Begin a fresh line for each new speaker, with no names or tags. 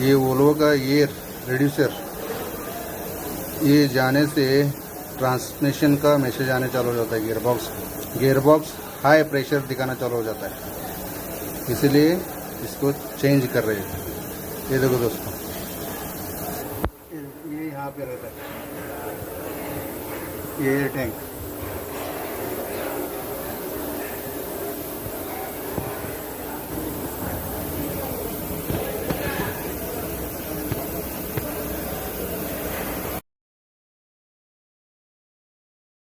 ये वोल्वो का air reducer, ये जाने से ट्रांसमिशन का मैसेज आने चालू हो जाता है। गियरबॉक्स हाई प्रेशर दिखाना चालू हो जाता है, इसलिए इसको चेंज कर रहे हैं। ये देखो दोस्तों, ये यहाँ पे रहता है ये एयर टैंक।